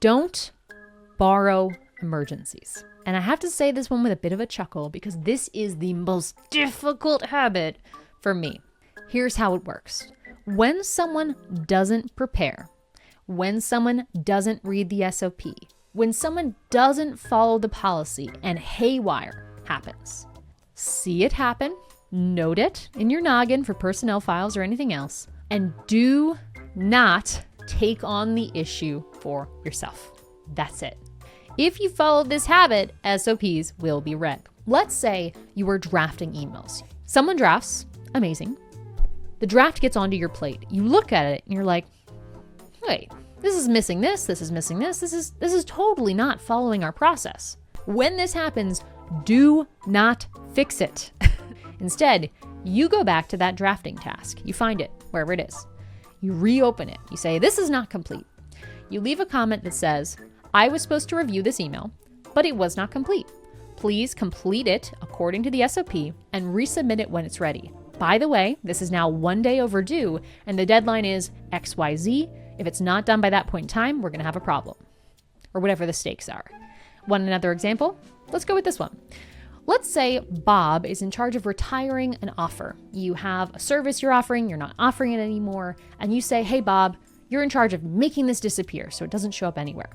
Don't borrow emergencies. And I have to say this one with a bit of a chuckle because this is the most difficult habit for me. Here's how it works. When someone doesn't prepare, when someone doesn't read the SOP, when someone doesn't follow the policy and haywire happens, see it happen, note it in your noggin for personnel files or anything else, and do not take on the issue for yourself. That's it. If you follow this habit, SOPs will be read. Let's say you are drafting emails. Someone drafts, amazing. The draft gets onto your plate. You look at it and you're like, wait, this is missing this is missing this is totally not following our process. When this happens, do not fix it. Instead, you go back to that drafting task. You find it wherever it is. You reopen it. You say, this is not complete. You leave a comment that says, I was supposed to review this email, but it was not complete. Please complete it according to the SOP and resubmit it when it's ready. By the way, this is now 1 day overdue and the deadline is XYZ. If it's not done by that point in time, we're going to have a problem. Or whatever the stakes are. Want another example? Let's go with this one. Let's say Bob is in charge of retiring an offer. You have a service you're offering, you're not offering it anymore, and you say, hey Bob, you're in charge of making this disappear so it doesn't show up anywhere.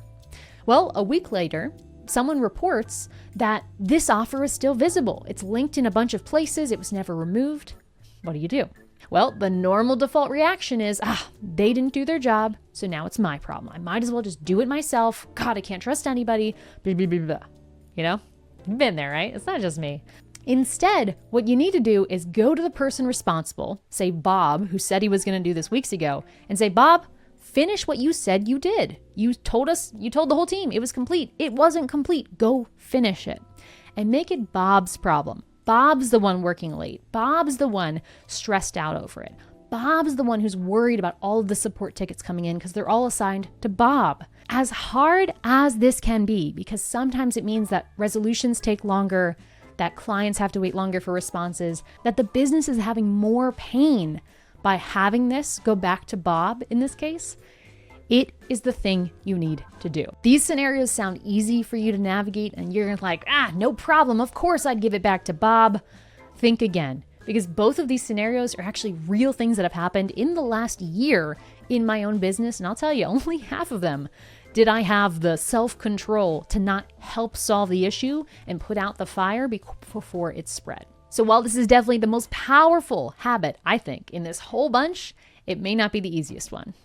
Well, a week later, someone reports that this offer is still visible. It's linked in a bunch of places, it was never removed. What do? Well, the normal default reaction is, they didn't do their job, so now it's my problem. I might as well just do it myself. God, I can't trust anybody, blah, blah, blah, blah. You know? Been there, right? It's not just me. Instead, what you need to do is go to the person responsible, say Bob, who said he was going to do this weeks ago, and say, Bob, finish what you said you did. You told the whole team it was complete. It wasn't complete. Go finish it. And make it Bob's problem. Bob's the one working late. Bob's the one stressed out over it. Bob's the one who's worried about all of the support tickets coming in because they're all assigned to Bob. As hard as this can be, because sometimes it means that resolutions take longer, that clients have to wait longer for responses, that the business is having more pain by having this go back to Bob in this case, it is the thing you need to do. These scenarios sound easy for you to navigate and you're like, no problem. Of course I'd give it back to Bob. Think again, because both of these scenarios are actually real things that have happened in the last year in my own business. And I'll tell you, only half of them did I have the self-control to not help solve the issue and put out the fire before it spread. So while this is definitely the most powerful habit, I think, in this whole bunch, it may not be the easiest one.